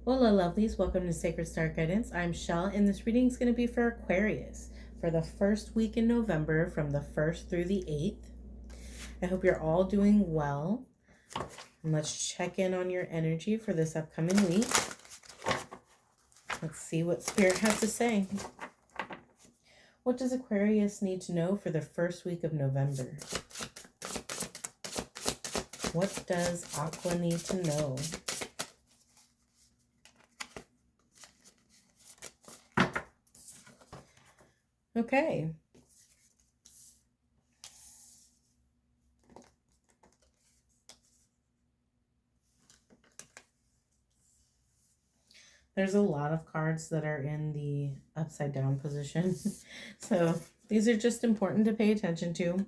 Hola, lovelies. Welcome to Sacred Star Guidance. I'm Shel, and this reading is going to be for Aquarius for the first week in November from the 1st through the 8th. I hope you're all doing well. And let's check in on your energy for this upcoming week. Let's see what Spirit has to say. What does Aquarius need to know for the first week of November? What does Aqua need to know? Okay. There's a lot of cards that are in the upside down position. So these are just important to pay attention to.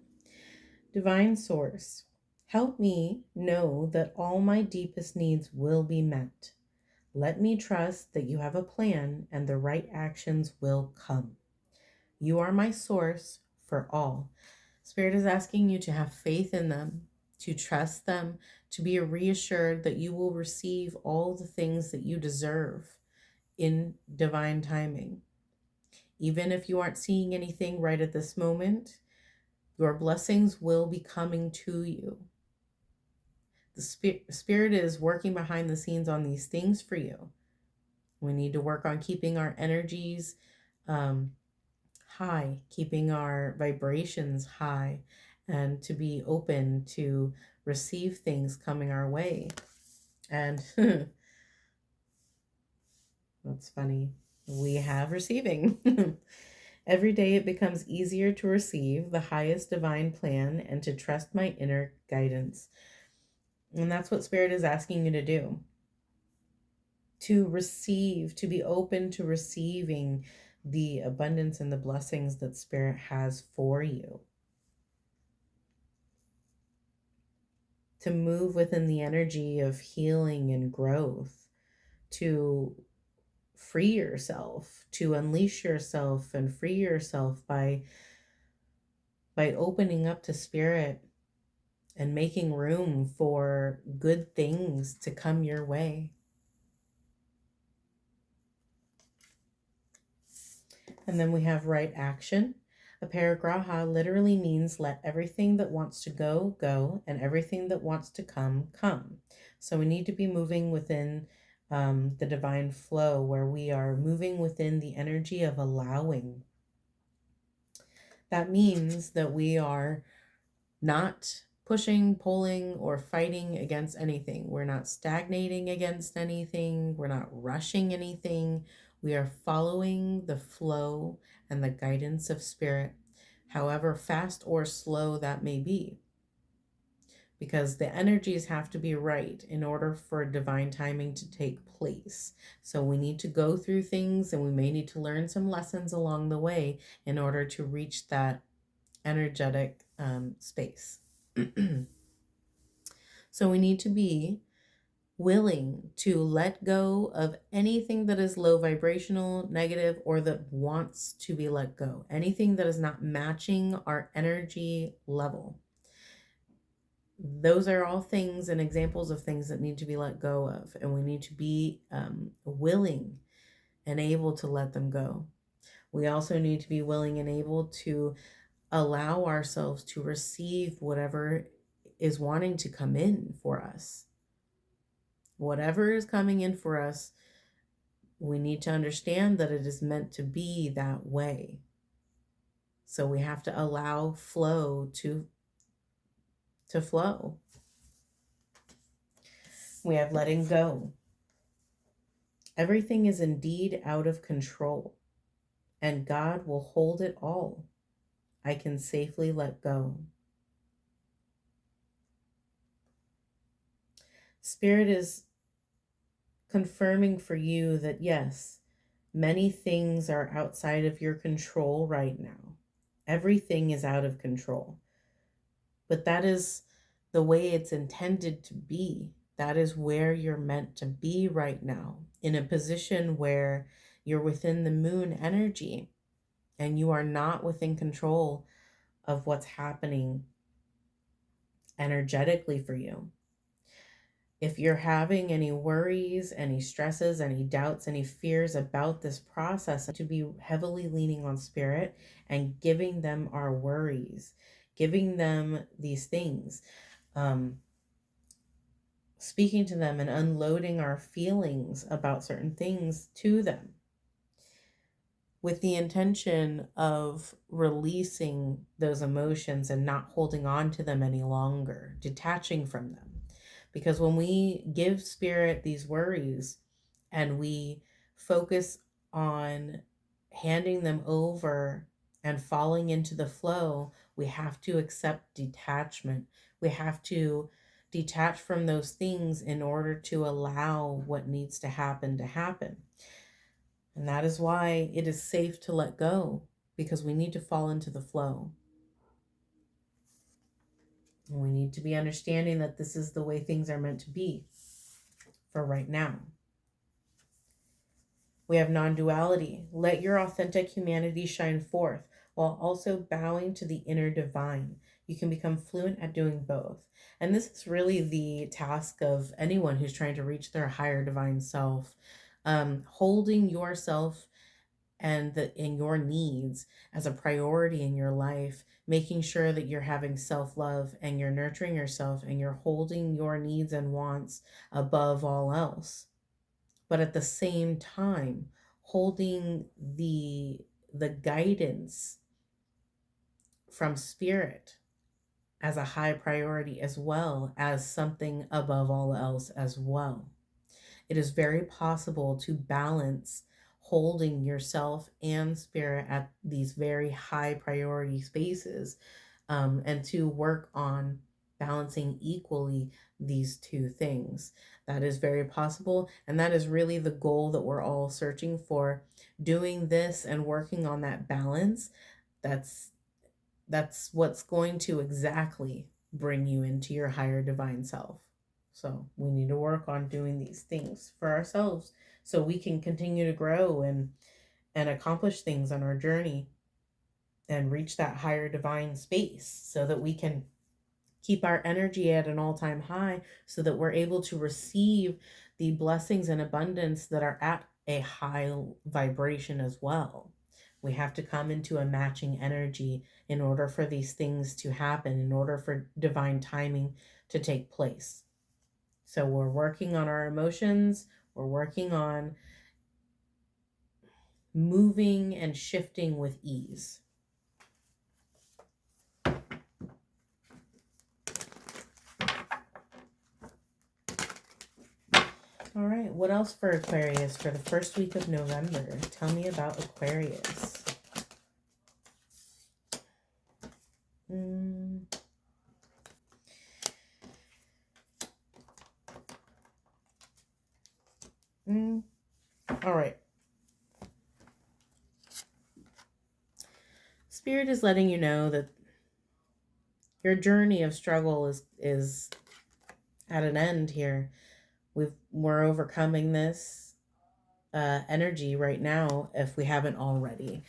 Divine Source, help me know that all my deepest needs will be met. Let me trust that you have a plan and the right actions will come. You are my source for all. Spirit is asking you to have faith in them, to trust them, to be reassured that you will receive all the things that you deserve in divine timing. Even if you aren't seeing anything right at this moment, your blessings will be coming to you. The spirit is working behind the scenes on these things for you. We need to work on keeping our energies high, keeping our vibrations high, and to be open to receive things coming our way. And that's funny. We have receiving. Every day it becomes easier to receive the highest divine plan and to trust my inner guidance. And that's what Spirit is asking you to do. To receive, to be open to receiving the abundance and the blessings that Spirit has for you. To move within the energy of healing and growth. To free yourself, to unleash yourself and free yourself by opening up to Spirit and making room for good things to come your way. And then we have right action. Aparigraha literally means let everything that wants to go, go, and everything that wants to come, come. So we need to be moving within the divine flow, where we are moving within the energy of allowing. That means that we are not pushing, pulling, or fighting against anything. We're not stagnating against anything. We're not rushing anything. We are following the flow and the guidance of Spirit, however fast or slow that may be. Because the energies have to be right in order for divine timing to take place. So we need to go through things, and we may need to learn some lessons along the way in order to reach that energetic space. So we need to be willing to let go of anything that is low vibrational, negative, or that wants to be let go. Anything that is not matching our energy level. Those are all things and examples of things that need to be let go of. And we need to be willing and able to let them go. We also need to be willing and able to allow ourselves to receive whatever is wanting to come in for us. Whatever is coming in for us, we need to understand that it is meant to be that way. So we have to allow flow to flow. We have letting go. Everything is indeed out of control, and God will hold it all. I can safely let go. Spirit is confirming for you that yes, many things are outside of your control right now. Everything is out of control. But that is the way it's intended to be. That is where you're meant to be right now, in a position where you're within the moon energy and you are not within control of what's happening energetically for you. If you're having any worries, any stresses, any doubts, any fears about this process, to be heavily leaning on spirit and giving them our worries, giving them these things, um, speaking to them and unloading our feelings about certain things to them, with the intention of releasing those emotions and not holding on to them any longer, detaching from them. Because when we give spirit these worries and we focus on handing them over and falling into the flow, we have to accept detachment. We have to detach from those things in order to allow what needs to happen to happen. And that is why it is safe to let go, because we need to fall into the flow. And we need to be understanding that this is the way things are meant to be for right now. We have non-duality. Let your authentic humanity shine forth while also bowing to the inner divine. You can become fluent at doing both. And this is really the task of anyone who's trying to reach their higher divine self. Holding yourself and in your needs as a priority in your life, making sure that you're having self-love and you're nurturing yourself and you're holding your needs and wants above all else. But at the same time, holding the guidance from spirit as a high priority, as well as something above all else as well. It is very possible to balance holding yourself and spirit at these very high priority spaces, and to work on balancing equally these two things. That is very possible. And that is really the goal that we're all searching for. Doing this and working on that balance, that's what's going to exactly bring you into your higher divine self. So we need to work on doing these things for ourselves so we can continue to grow and accomplish things on our journey and reach that higher divine space, so that we can keep our energy at an all-time high, so that we're able to receive the blessings and abundance that are at a high vibration as well. We have to come into a matching energy in order for these things to happen, in order for divine timing to take place. So we're working on our emotions, we're working on moving and shifting with ease. All right, what else for Aquarius for the first week of November? Tell me about Aquarius. All right. Spirit is letting you know that your journey of struggle is at an end here. We're overcoming this energy right now, if we haven't already.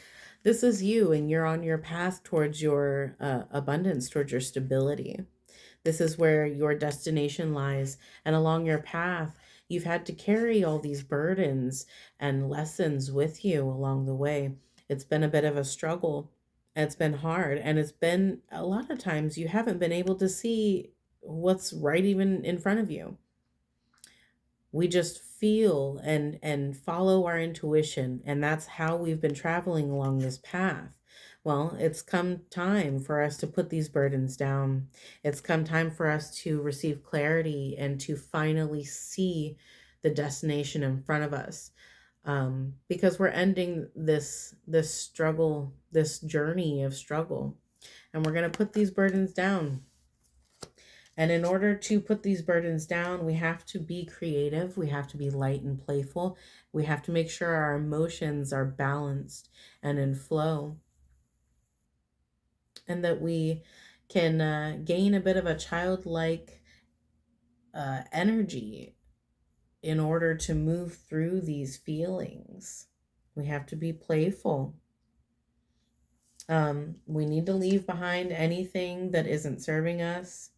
This is you, and you're on your path towards your abundance, towards your stability. This is where your destination lies. And along your path, you've had to carry all these burdens and lessons with you along the way. It's been a bit of a struggle. It's been hard. And it's been a lot of times you haven't been able to see what's right even in front of you. We just feel and follow our intuition, and that's how we've been traveling along this path. Well, it's come time for us to put these burdens down. It's come time for us to receive clarity and to finally see the destination in front of us, because we're ending this struggle, this journey of struggle, and we're going to put these burdens down. And in order to put these burdens down, we have to be creative. We have to be light and playful. We have to make sure our emotions are balanced and in flow, and that we can gain a bit of a childlike energy in order to move through these feelings. We have to be playful. We need to leave behind anything that isn't serving us.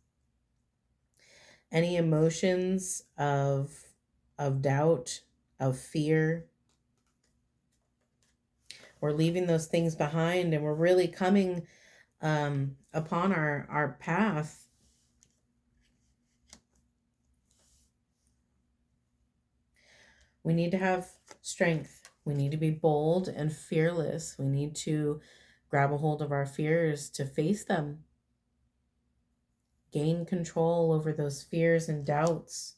Any emotions of doubt, of fear, we're leaving those things behind, and we're really coming upon our path. We need to have strength. We need to be bold and fearless. We need to grab a hold of our fears to face them. Gain control over those fears and doubts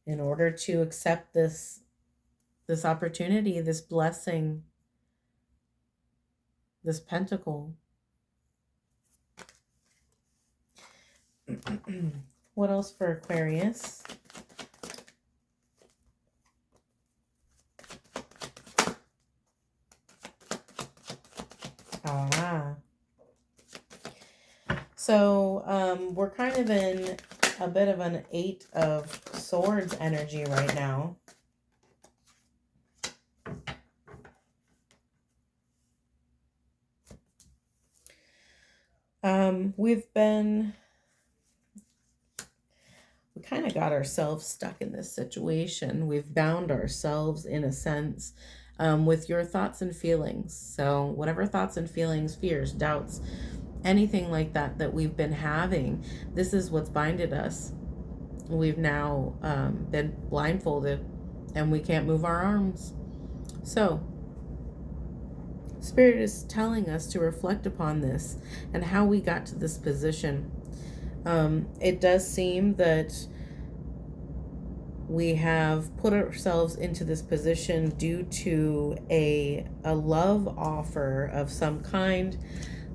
in order to accept this opportunity, this blessing, this pentacle. What else for Aquarius? So we're kind of in a bit of an 8 of Swords energy right now. We kind of got ourselves stuck in this situation. We've bound ourselves in a sense with your thoughts and feelings. So whatever thoughts and feelings, fears, doubts, anything like that we've been having, this is what's binded us. We've now been blindfolded and we can't move our arms. So Spirit is telling us to reflect upon this and how we got to this position. It does seem that we have put ourselves into this position due to a love offer of some kind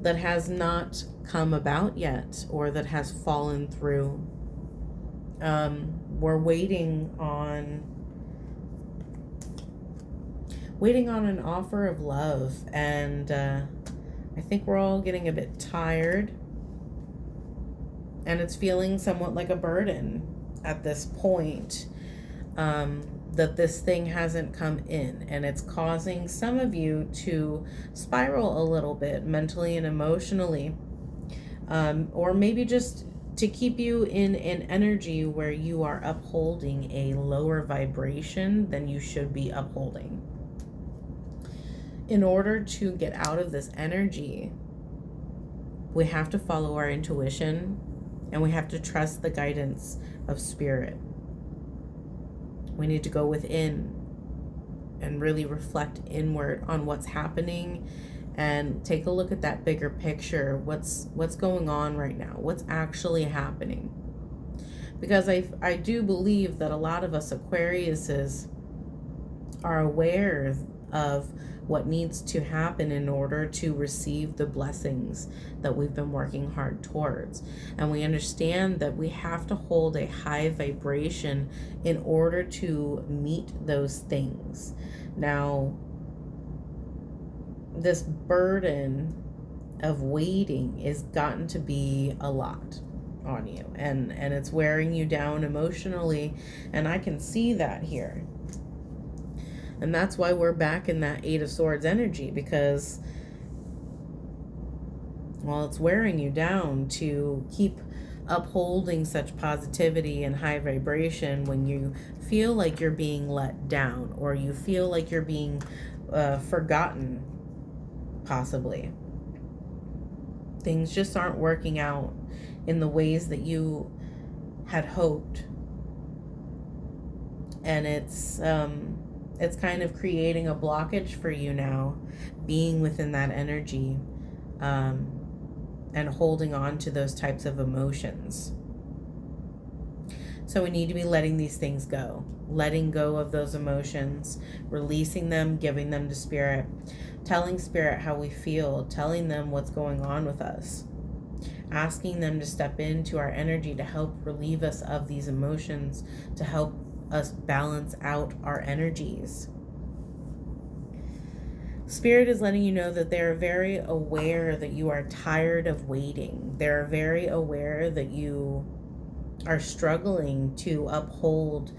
that has not come about yet, or that has fallen through. We're waiting on an offer of love, and I think we're all getting a bit tired, and it's feeling somewhat like a burden at this point, that this thing hasn't come in, and it's causing some of you to spiral a little bit mentally and emotionally, or maybe just to keep you in an energy where you are upholding a lower vibration than you should be upholding. In order to get out of this energy, we have to follow our intuition, and we have to trust the guidance of Spirit. We need to go within and really reflect inward on what's happening and take a look at that bigger picture. What's going on right now? What's actually happening? Because I do believe that a lot of us Aquariuses are aware of what needs to happen in order to receive the blessings that we've been working hard towards. And we understand that we have to hold a high vibration in order to meet those things. Now, this burden of waiting is gotten to be a lot on you, and it's wearing you down emotionally, and I can see that here. And that's why we're back in that 8 of Swords energy, because, well, it's wearing you down to keep upholding such positivity and high vibration when you feel like you're being let down, or you feel like you're being forgotten, possibly. Things just aren't working out in the ways that you had hoped. And it's kind of creating a blockage for you now, being within that energy, and holding on to those types of emotions. So we need to be letting these things go, letting go of those emotions, releasing them, giving them to Spirit, telling Spirit how we feel, telling them what's going on with us, asking them to step into our energy to help relieve us of these emotions, to help us balance out our energies. Spirit is letting you know that they're very aware that you are tired of waiting. They're very aware that you are struggling to uphold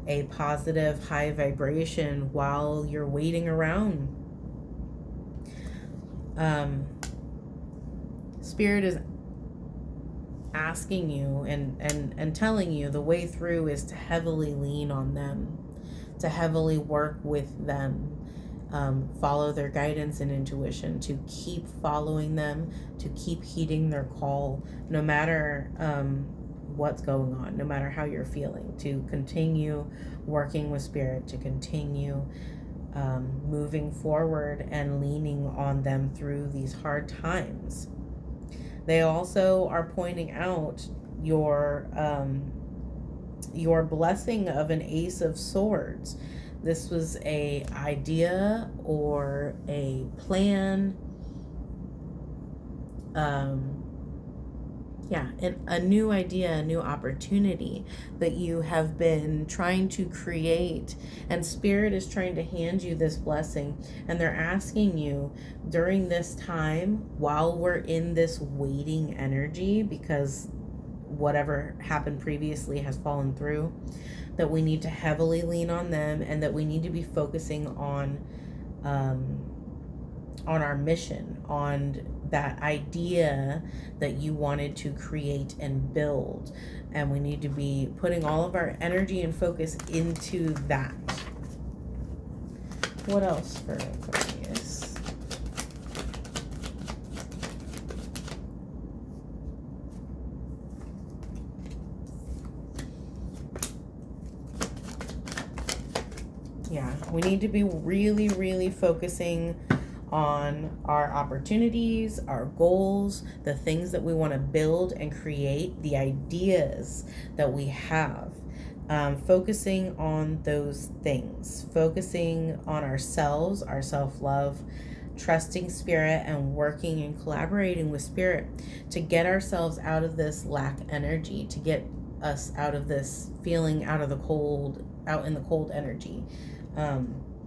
a positive, high vibration while you're waiting around. Spirit is asking you and telling you the way through is to heavily lean on them, to heavily work with them, follow their guidance and intuition, to keep following them, to keep heeding their call, no matter what's going on, no matter how you're feeling, to continue working with spirit, to continue moving forward and leaning on them through these hard times. They also are pointing out your blessing of an Ace of Swords. This was a idea or a plan, a new idea, a new opportunity that you have been trying to create, and Spirit is trying to hand you this blessing, and they're asking you during this time, while we're in this waiting energy, because whatever happened previously has fallen through, that we need to heavily lean on them, and that we need to be focusing on our mission, on that idea that you wanted to create and build. And we need to be putting all of our energy and focus into that. What else for Aquarius? Yeah, we need to be really, really focusing on our opportunities, our goals, the things that we want to build and create, the ideas that we have. Focusing on those things, focusing on ourselves, our self-love, trusting spirit, and working and collaborating with spirit to get ourselves out of this lack energy, to get us out of this feeling out in the cold energy.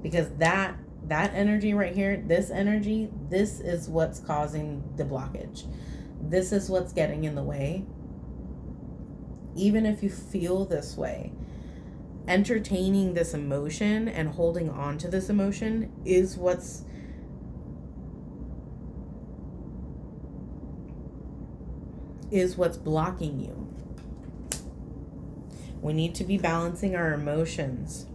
Because that energy right here, this energy, this is what's causing the blockage. This is what's getting in the way. Even if you feel this way, entertaining this emotion and holding on to this emotion is what's blocking you. We need to be balancing our emotions,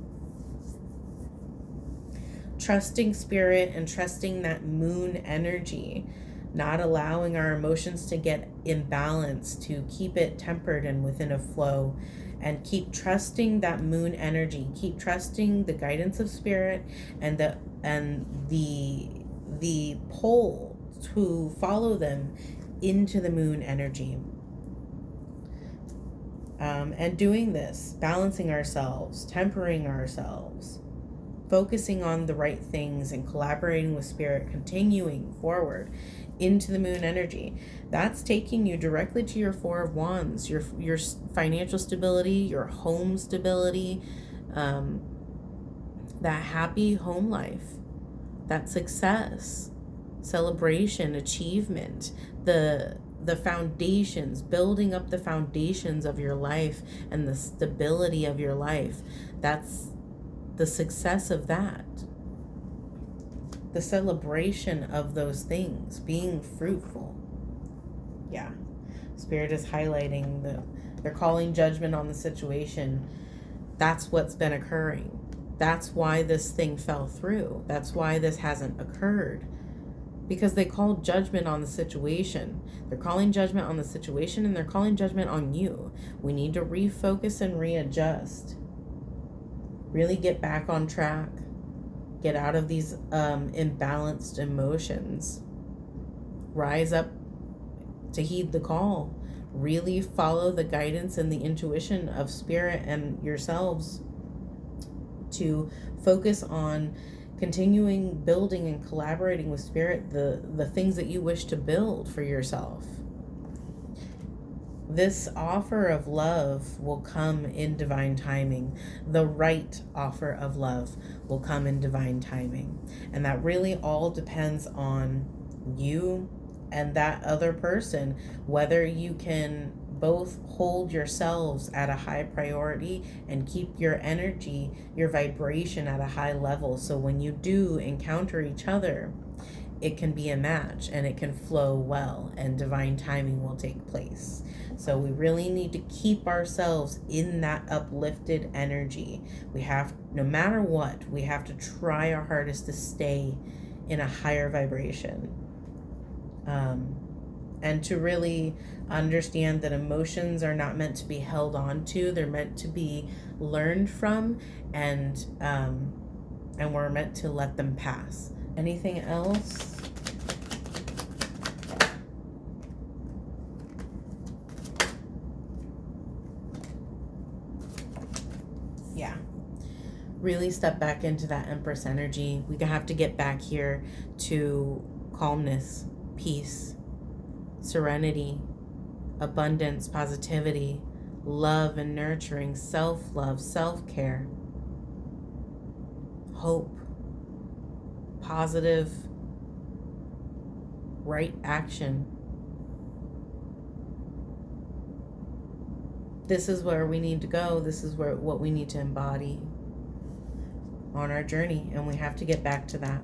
trusting spirit and trusting that moon energy, not allowing our emotions to get imbalanced, to keep it tempered and within a flow, and keep trusting that moon energy, keep trusting the guidance of spirit and the pull to follow them into the moon energy. And doing this, balancing ourselves, tempering ourselves, focusing on the right things and collaborating with spirit, continuing forward into the moon energy. That's taking you directly to your Four of Wands, your financial stability, your home stability, that happy home life, that success, celebration, achievement, the foundations, building up the foundations of your life and the stability of your life. That's the success of that, the celebration of those things, being fruitful. Yeah, Spirit is highlighting they're calling judgment on the situation. That's what's been occurring. That's why this thing fell through. That's why this hasn't occurred, because they called judgment on the situation. They're calling judgment on the situation, and they're calling judgment on you. We need to refocus and readjust. Really get back on track. Get out of these imbalanced emotions. Rise up to heed the call. Really follow the guidance and the intuition of spirit and yourselves to focus on continuing building and collaborating with spirit the things that you wish to build for yourself. This offer of love will come in divine timing. The right offer of love will come in divine timing. And that really all depends on you and that other person, whether you can both hold yourselves at a high priority and keep your energy, your vibration at a high level. So when you do encounter each other, it can be a match and it can flow well and divine timing will take place. So we really need to keep ourselves in that uplifted energy. We have, no matter what, we have to try our hardest to stay in a higher vibration. And to really understand that emotions are not meant to be held on to. They're meant to be learned from, and we're meant to let them pass. Anything else? Yeah. Really step back into that Empress energy. We have to get back here to calmness, peace, serenity, abundance, positivity, love and nurturing, self-love, self-care, hope, positive, right action. This is where we need to go. This is what we need to embody on our journey, and we have to get back to that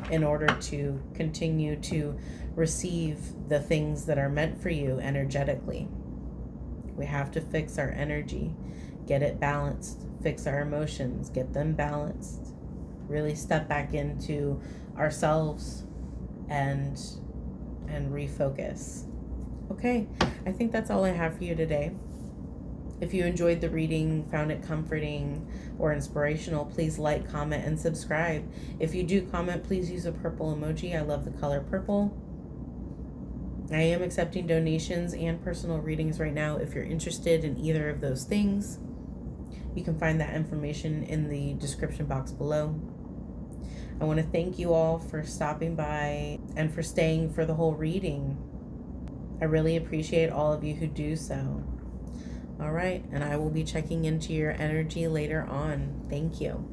in order to continue to receive the things that are meant for you energetically. We have to fix our energy, get it balanced, fix our emotions, get them balanced, really step back into ourselves and refocus. Okay, I think that's all I have for you today. If you enjoyed the reading, found it comforting or inspirational, please like, comment, and subscribe. If you do comment, please use a purple emoji. I love the color purple. I am accepting donations and personal readings right now. If you're interested in either of those things, you can find that information in the description box below. I want to thank you all for stopping by and for staying for the whole reading. I really appreciate all of you who do so. All right, and I will be checking into your energy later on. Thank you.